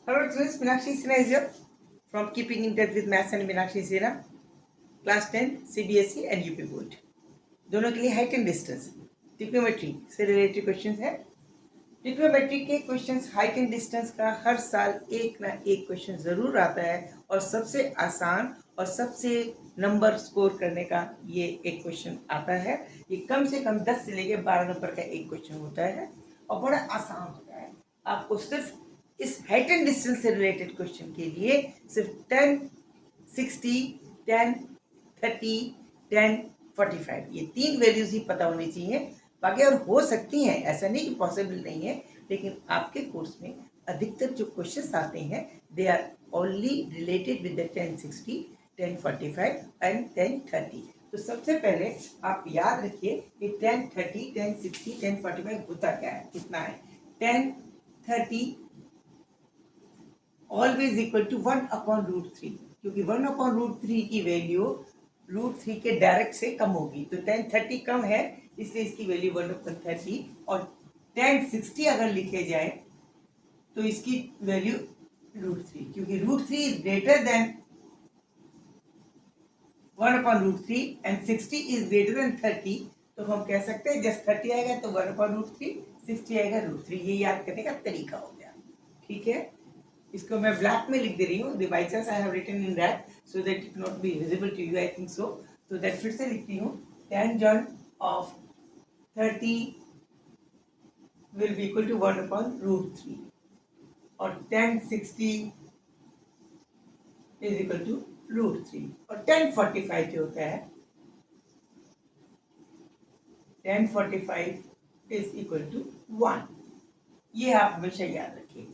Hello students, Meenakshi Sinha is here from Keeping in Touch with Maths and Meenakshi Sinha, class 10 CBSE and UP board दोनों के लिए height and distance trigonometry से related questions है। Trigonometry के questions height and distance का हर साल एक ना एक क्वेश्चन जरूर आता है और सबसे आसान और सबसे नंबर स्कोर करने का ये एक क्वेश्चन आता है। ये कम से कम 10 से लेके 12 नंबर का एक क्वेश्चन होता है और बड़ा आसान होता है। आपको सिर्फ इस हाइट एंड डिस्टेंस से रिलेटेड क्वेश्चन के लिए सिर्फ 10, 60, 10, 30, 10, 45 ये तीन वैल्यूज ही पता होनी चाहिए। बाकी और हो सकती हैं, ऐसा नहीं कि पॉसिबल नहीं है, लेकिन आपके कोर्स में अधिकतर जो क्वेश्चंस आते हैं they are only related with the 1060, 1045 and 1030। तो सबसे पहले आप याद रखिए कि 1030, 1060, 1045 होता क्या है, कितना है। 1030 ऑलवेज इक्वल टू 1/√3, क्योंकि 1/√3 की वैल्यू √3 के डायरेक्ट से कम होगी। तो 1030 कम है इसलिए इसकी वैल्यू 1/30 और 1060 अगर लिखे जाए तो इसकी वैल्यू √3, क्योंकि √3 is greater than 1/√3 and 60 is greater than 30। तो हम कह सकते हैं जब 30 आएगा तो 1/√3, 60 आएगा √3। ये याद करने का तरीका हो गया, ठीक है। इसको मैं ब्लैक में लिख दे रही हूँ, by chance I have written in red so that it not be visible to you, I think so. तो दैट फिर से लिखती हूँ, tangent of 30 will be equal to 1/√3 और 1060 is equal to √3 और 1045 जो होता है 1045 is equal to 1। ये आप हमेशा याद रखिए।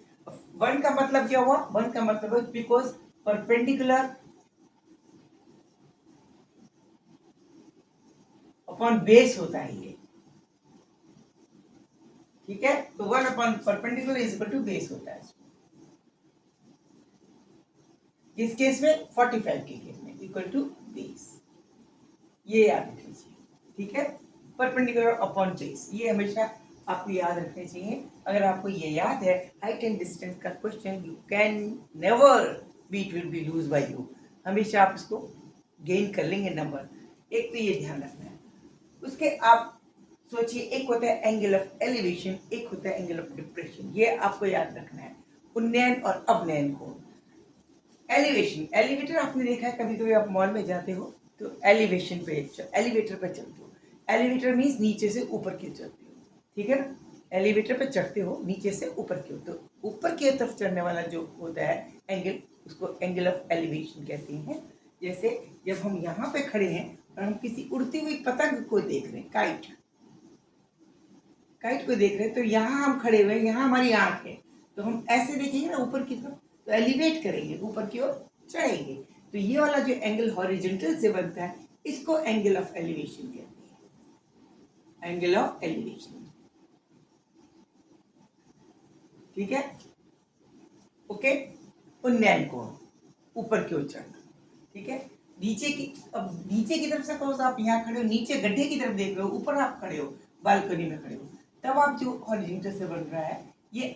1 का मतलब क्या हुआ? 1 का मतलब है बिकॉज परपेंडिकुलर अपॉन बेस होता है ये, ठीक है। तो 1 upon perpendicular is equal to base होता है। किस केस में? 45 के केस में इक्वल टू बेस, ये याद रखना चाहिए, ठीक है। परपेंडिकुलर अपॉन बेस, ये हमेशा आपको याद रखने चाहिए। अगर आपको ये याद है, हाइट एंड डिस्टेंस का question you can never be, it will be lose by you. हमेशा आप इसको गेन कर लेंगे नंबर। एक तो ये ध्यान रखना है। उसके आप सोचिए, एक होता है एंगल ऑफ एलिवेशन, एक होता है एंगल ऑफ डिप्रेशन। ये आपको याद रखना है, उन्नयन और अवनयन कोण। एलिवेशन, एलिवेटर आपने देखा है, कभी कभी आप मॉल में जाते हो तो एलिवेशन पे एलिवेटर पे चलते हो। एलिवेटर मीन्स नीचे से ऊपर की चलते हो, ठीक है ना। एलिवेटर पे चढ़ते हो नीचे से ऊपर की, तो ऊपर की तरफ चढ़ने वाला जो होता है एंगल, उसको एंगल ऑफ एलिवेशन कहते हैं। जैसे जब हम यहाँ पे खड़े हैं और हम किसी उड़ती हुई पतंग को देख रहे हैं, काइट को देख रहे हैं, तो यहाँ हम खड़े हुए हैं, यहाँ हमारी आंख है, तो हम ऐसे देखेंगे ना ऊपर की तरफ, तो एलिवेट करेंगे, ऊपर की ओर चढ़ेंगे। तो ये वाला जो एंगल हॉरिजॉन्टल से बनता है इसको एंगल ऑफ एलिवेशन कहते हैं, एंगल ऑफ एलिवेशन, ठीक है। ओके, उन्नयन कोण, ऊपर की ओर चढ़ना, ठीक है। नीचे की, अब नीचे की तरफ से कहो तो आप यहाँ खड़े हो, नीचे गड्ढे की तरफ देख रहे हो, ऊपर आप खड़े हो, बालकनी में खड़े हो, तब आप जो हॉरिजॉन्टल से बन रहा है ये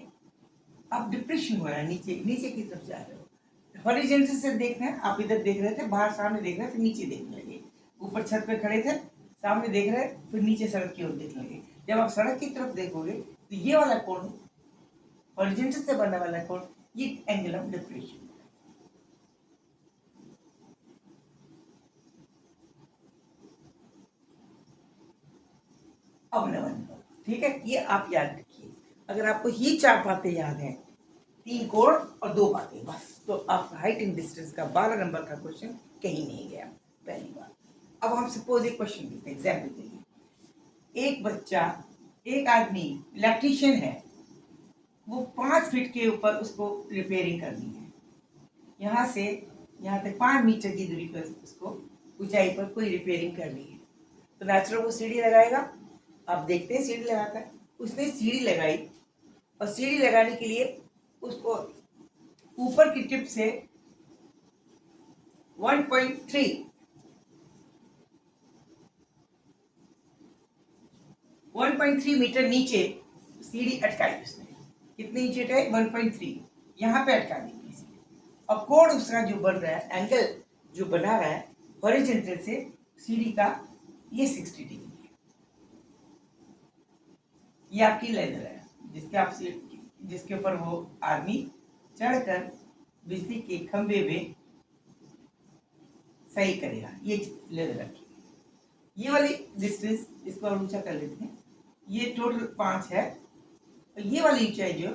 आप डिप्रेशन हो रहा है, नीचे नीचे की तरफ जा रहे हो। हॉरिजॉन्टल से देखना है, आप इधर देख रहे थे, बाहर सामने देख रहे थे, फिर नीचे देखने लगे। ऊपर छत पे खड़े थे, सामने देख रहे, फिर नीचे सड़क की ओर देखने लगे। जब आप सड़क की तरफ देखोगे तो ये वाला कोण, हॉरिजॉन्टल से बनने वाला कोण, ये एंगल ऑफ डिप्रेशन, अवनमन, ठीक है। ये आप याद रखिए। अगर आपको ये 4 बातें याद हैं, 3 कोण और 2 बातें, बस, तो आप हाइट एंड डिस्टेंस का 12 नंबर का क्वेश्चन कहीं नहीं गया, पहली बात। अब हम सपोज एक क्वेश्चन लेते हैं एग्जाम्पल के लिए। एक बच्चा, एक आदमी इलेक्ट्रीशियन है, वो 5 फीट के ऊपर उसको रिपेयरिंग करनी है। यहाँ से यहाँ तक 5 मीटर की दूरी पर उसको ऊंचाई पर कोई रिपेयरिंग करनी है। तो नेचुरल वो सीढ़ी लगाएगा, आप देखते हैं सीढ़ी लगाता है। उसने सीढ़ी लगाई और सीढ़ी लगाने के लिए उसको ऊपर की टिप से 1.3 मीटर नीचे सीढ़ी अटकाई उसने। कितने नीचे अटकाई? 1.3। यहाँ पे अटका देंगे इसे। और कोण उसका जो बन रहा है, एंगल जो बना रहा है हॉरिजॉन्टल से सीढ़ी का, ये 60 डिग्री है। ये आपकी लेदर है जिसके ऊपर वो आदमी चढ़कर बिजली के खंभे में सही करेगा। ये लेदर रखी, ये वाली डिस्टेंस इसको और ऊंचा कर लेते हैं। ये टोटल 5 है और ये वाली ऊंचाई जो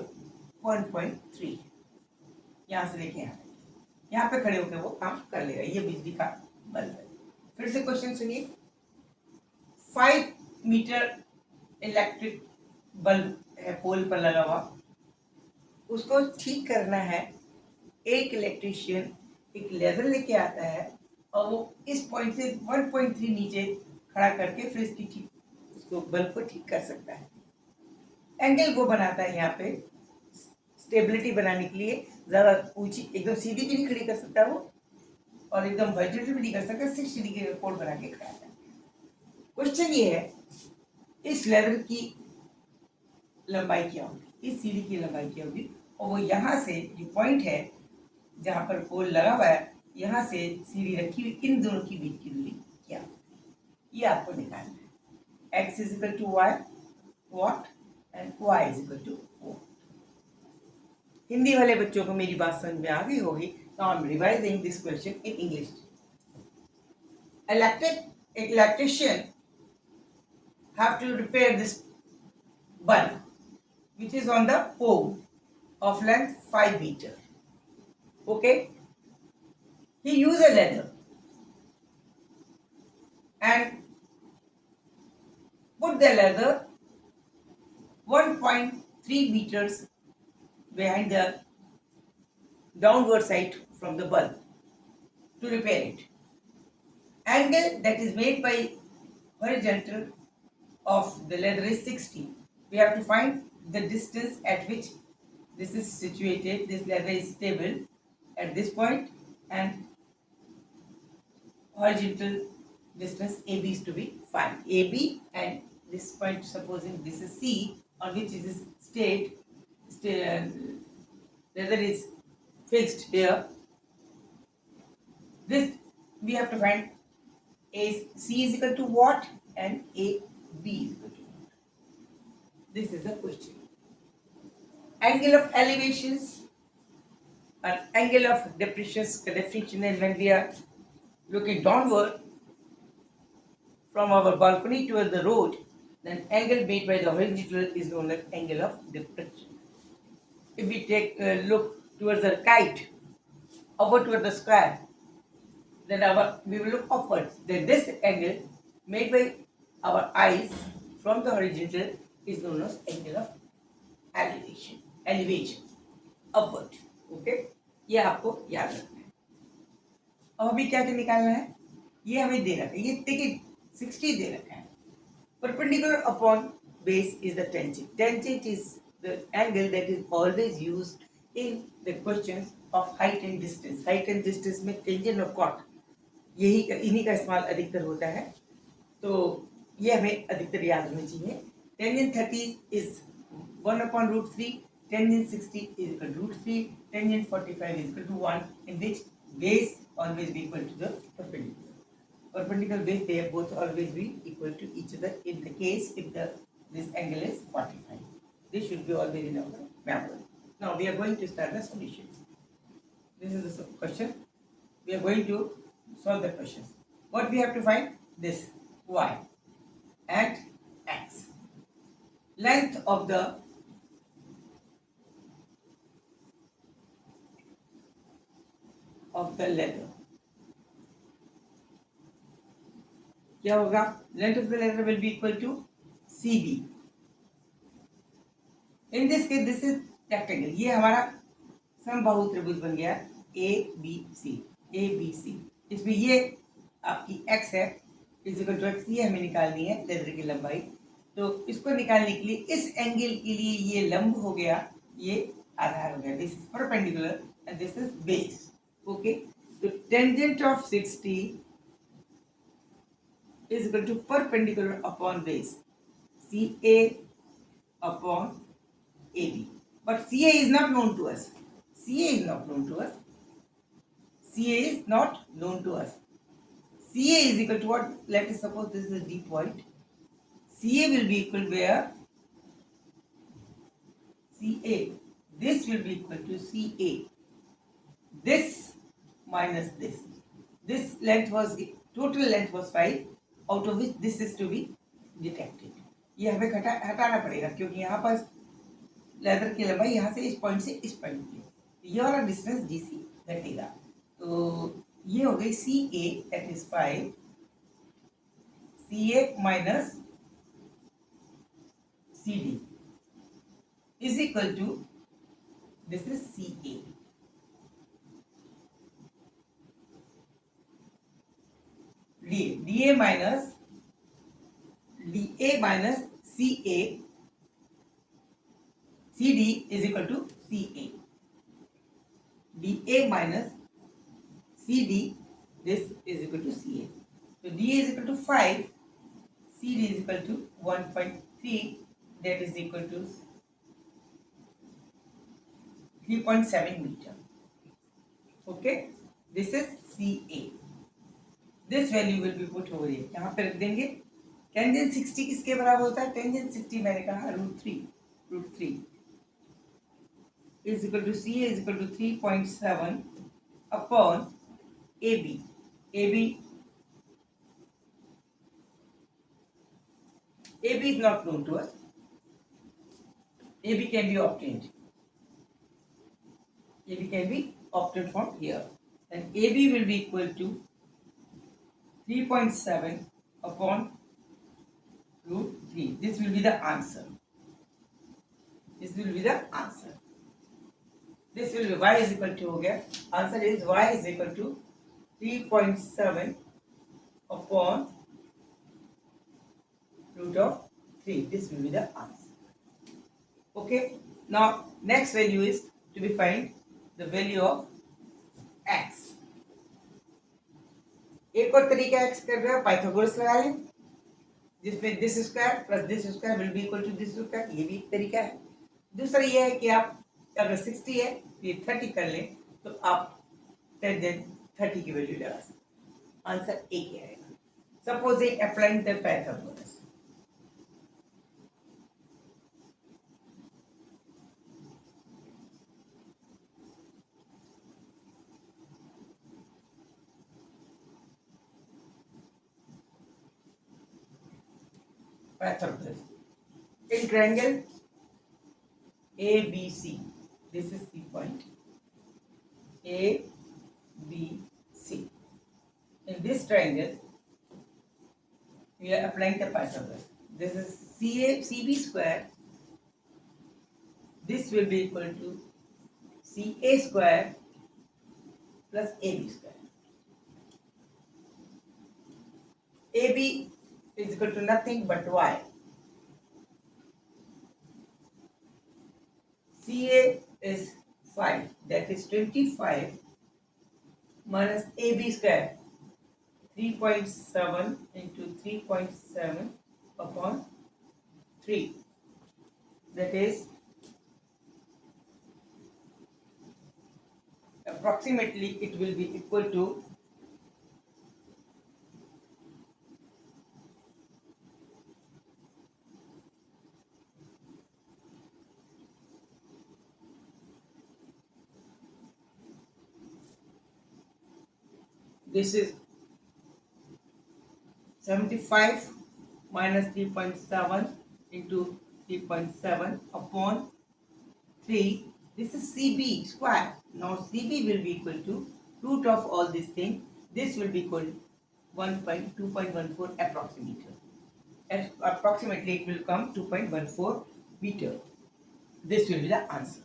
1.3 है। यहाँ से देखें, यहाँ पे खड़े होकर वो काम कर लेगा। ये बिजली का बल्ब है। फिर से क्वेश्चन सुनिए। 5 मीटर इलेक्ट्रिक बल्ब है पोल पर लगा हुआ, उसको ठीक करना है। एक इलेक्ट्रीशियन एक लेजर लेके आता है और वो इस पॉइंट से 1.3 नीचे खड़ा करके फिर इसको बल्ब को ठीक कर सकता है। एंगल वो बनाता है यहाँ पे स्टेबिलिटी बनाने के लिए। ज़्यादा ऊंची एकदम सीधी भी नहीं खड़ी कर सकता वो, और एकदम वर्टिकल भी नहीं कर सकता। 60 डिग्री का कोण बना के खड़ा है। क्वेश्चन ये है, इस लेजर की लंबाई क्या होगी, इस सीढ़ी की लंबाई क्या होगी, और वो यहाँ से जो पॉइंट है जहाँ पर पोल लगा हुआ है, यहाँ से सीढ़ी रखी हुई, इन दोनों की बीच की दूरी क्या होगी, ये आपको निकालना है। x is equal to y what and y is equal to what. Hindi वाले बच्चों को मेरी बात समझ में आ गई होगी। Now I am revising this question in English. Electrician have to repair this bulb which is on the pole of length 5 meter. Okay, he used a ladder and put the ladder 1.3 meters behind the downward side from the bulb to repair it. Angle that is made by horizontal of the ladder is 60. We have to find the distance at which this is situated. This ladder is stable at this point, and horizontal distance AB is to be found. AB and this point, supposing this is C, on which is this ladder is fixed here. This we have to find. C is equal to what and AB is equal to what. This is the question. Angle of elevations and angle of depreciation is when we are looking downward from our balcony towards the road, then angle made by the horizontal is known as angle of depression. If we take a look towards the kite, upward towards the sky, then we will look upwards. Then this angle made by our eyes from the horizontal is known as angle of elevation, upward. Okay, ये आपको याद रखना है। अब अभी क्या क्या निकालना है, ये हमें दे रखा है। ये देखिए 60 दे रखा है। Perpendicular upon base is the tangent. Tangent is the angle that is always used in the questions of height and distance. Height and distance में tangent और cot इन्हीं का इस्तेमाल अधिकतर होता है, तो ये हमें अधिकतर याद रखना चाहिए। Tangent 30 is 1/√3, tangent 60 is equal to √3, tangent 45 is equal to 1, in which base always be equal to the perpendicular. Perpendicular base, they are both always be equal to each other in the case if this angle is 45. This should be always in our memory. Now we are going to start the solution. This is the question. We are going to solve the questions. What we have to find? This y and x. Length of the ladder. क्या होगा? Length of the ladder will be equal to CB. In this case, this is rectangle. ये हमारा समबाहु त्रिभुज बन गया ABC. इसमें ये आपकी x है, इज इक्वल टू x, ये हमें निकालनी है लेजर की लंबाई। तो इसको निकालने के लिए इस एंगल के लिए ये लंब हो गया, ये आधार हो गया। This is perpendicular and this is base. Okay, तो tangent of 60 is equal to perpendicular upon base, CA upon AB. But CA is not known to us. CA is not known to us. CA is not known to us. CA is equal to what? Let us suppose this is a D point. CA will be equal where? CA. This will be equal to CA. This minus this. This length was, total length was 5, out of which this is to be detected. ये हमें हटाना पड़ेगा क्योंकि यहाँ पर leather की लंबाई यहाँ से इस पॉइंट से इस पॉइंट की, ये वाला डिस्टेंस DC घटेगा। तो ये हो गई CA that is 5, CA minus CD is equal to, this is CA. DA minus CA, CD is equal to CA. DA minus CD, this is equal to CA. So DA is equal to 5, CD is equal to 1.3, that is equal to 3.7 meter. Okay, this is CA. This value will be put over here. यहाँ पे रख देंगे। Tangent 60 किसके बराबर होता है? Tangent 60 मैंने कहा √3 is equal to CA is equal to 3.7 upon AB. AB is not known to us. AB can be obtained. AB can be obtained from here. And AB will be equal to 3.7 upon √3. This will be the answer. This will be the answer. This will be y is equal to हो गया. Answer is y is equal to 3.7 upon √3. This will be the answer. Okay. Now next value is to be find the value of x. एक और तरीका x कर रहे हो, Pythagoras लगा लें, जिसमें this square plus this square will be equal to this square, ये भी एक तरीका है। दूसरा ये है कि आप अगर 60 है तो ये 30 कर लें, तो आप 30 की वैल्यू लगा सकते। आंसर ए क्या आएगा? Supposing applying the Pythagoras. Pythagoras. In triangle ABC, this is C point. ABC. In this triangle, we are applying the Pythagoras. This is CB square. This will be equal to CA square plus AB square. AB is equal to nothing but y. CA is 5, that is 25 minus AB square, 3.7 into 3.7 upon 3, that is approximately it will be equal to 75 minus 3.7 into 3.7 upon 3. This is CB square. Now CB will be equal to root of all these things. This will be equal to 2.14 approximately. Approximately it will come 2.14 meter. This will be the answer.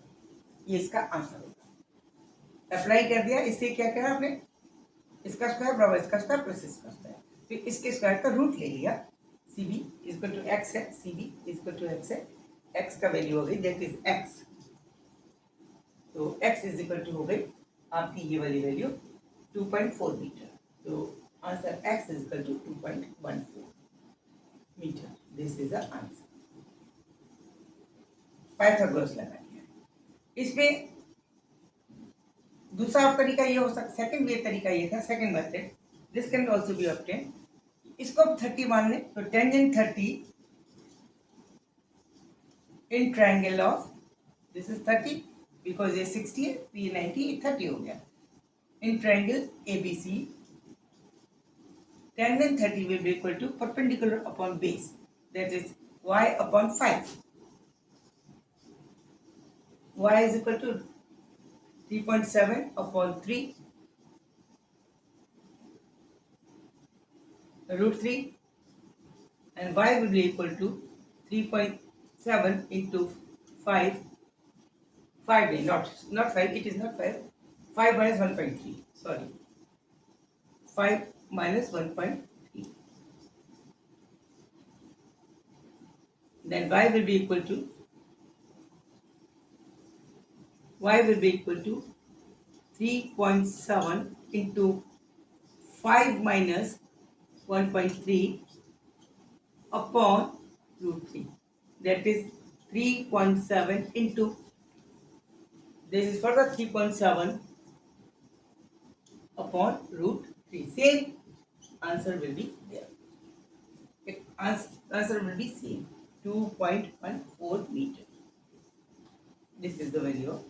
ये इसका answer होगा। Apply कर दिया, इससे क्या करा आपने? इसका स्क्वायर बराबर इसका स्क्वायर प्लस इसका स्क्वायर, फिर इसके स्क्वायर का रूट ले लिया। CB is equal to x है, CB is equal to x है, x का वैल्यू हो गई दैट इज x, तो x इज इक्वल टू हो गई आपकी ये वाली वैल्यू 2.4 मीटर, तो answer x is equal to 2.14 metre. This is the answer. Pythagoras लगा दिया। इसमें दूसरा और तरीका ये हो सकता, सेकंड वे तरीका ये था, second method, this can also be obtain. इसको आप 30 मान लें तो tangent 30 in triangle of, this is 30 because ये 60 है तो ये 90, ये 30 हो गया। In triangle ABC tangent 30 will be equal to perpendicular upon base, that is y upon 5. Y is equal to 3.7 upon 3 root 3, and y will be equal to 3.7 into 5. 5 not 5, it is not 5. 5 minus 1.3, sorry, 5 minus 1.3. Then y will be equal to 3.7 into 5 minus 1.3 upon root 3. That is 3.7 into, this is for the 3.7 upon root 3. Same answer will be there. Answer will be same, 2.14 meter. This is the value of